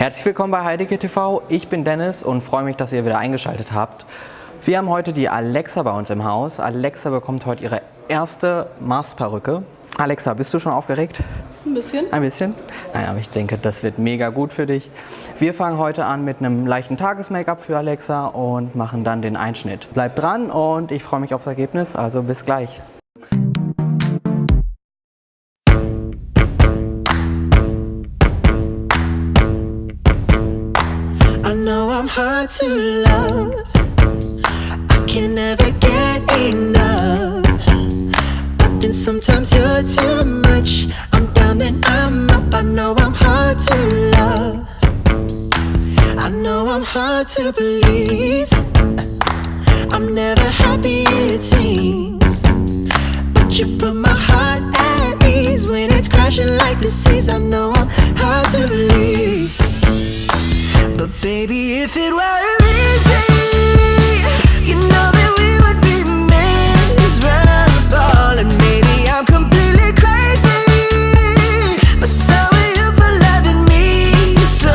Herzlich willkommen bei Heideke TV. Ich bin Dennis und freue mich, dass ihr wieder eingeschaltet habt. Wir haben heute die Alexa bei uns im Haus. Alexa bekommt heute ihre erste Mars-Perücke. Alexa, bist du schon aufgeregt? Ein bisschen. Ein bisschen? Naja, aber ich denke, das wird mega gut für dich. Wir fangen heute an mit einem leichten Tages-Make-up für Alexa und machen dann den Einschnitt. Bleibt dran und ich freue mich aufs Ergebnis, also bis gleich. I know I'm hard to love. I can never get enough. But then sometimes you're too much. I'm down, then I'm up. I know I'm hard to love. I know I'm hard to please. I'm never happy, it seems. But you put my heart at ease when it's crashing like the seas. I know I'm hard to release. But baby, if it were easy, you know that we would be miserable. And maybe I'm completely crazy, but so are you for loving me so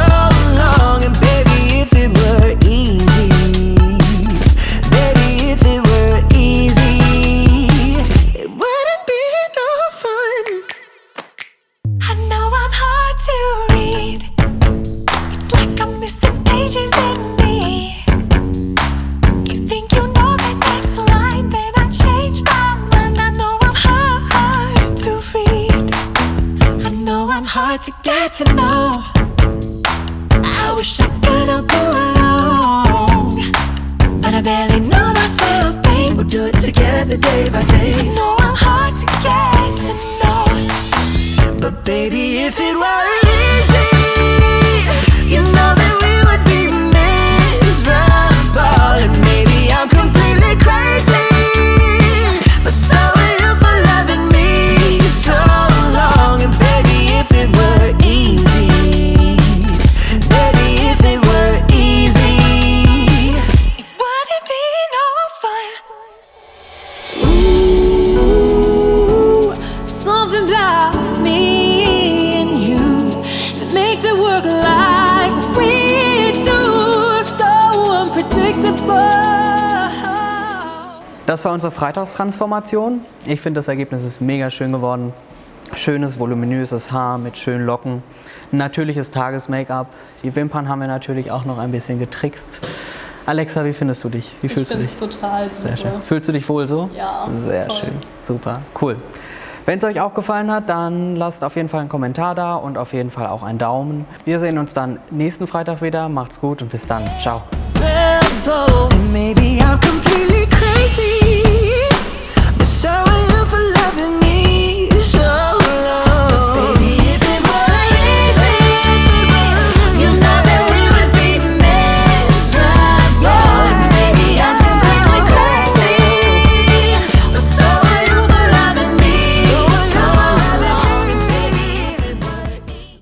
long. And baby, if it were easy, baby, if it were easy, it wouldn't be no fun. I know I'm hard to read. It's like I'm missing pages in me. You think you know the next line, then I change my mind. I know I'm hard to read. I know I'm hard to get to know. I wish I could all go along, but I barely know myself, babe. We'll do it together day by day. I know I'm hard to get to know. But baby, if it were easy, you know that we would be miserable. And maybe I'm completely crazy, but so are you for loving me so long. And baby, if it were easy, baby, if it were easy, it wouldn't be no fun. Ooh, something about me and you that makes it work like we do, so unpredictable. Das war unsere Freitagstransformation. Ich finde, das Ergebnis ist mega schön geworden. Schönes, voluminöses Haar mit schönen Locken. Ein natürliches Tages-Make-up. Die Wimpern haben wir natürlich auch noch ein bisschen getrickst. Alexa, wie findest du dich? Wie fühlst du dich? Ich finde es total super. Sehr schön. Fühlst du dich wohl so? Ja, sehr toll. schön. Super, cool. Wenn es euch auch gefallen hat, dann lasst auf jeden Fall einen Kommentar da und auf jeden Fall auch einen Daumen. Wir sehen uns dann nächsten Freitag wieder. Macht's gut und bis dann. Ciao. Maybe I'm completely crazy.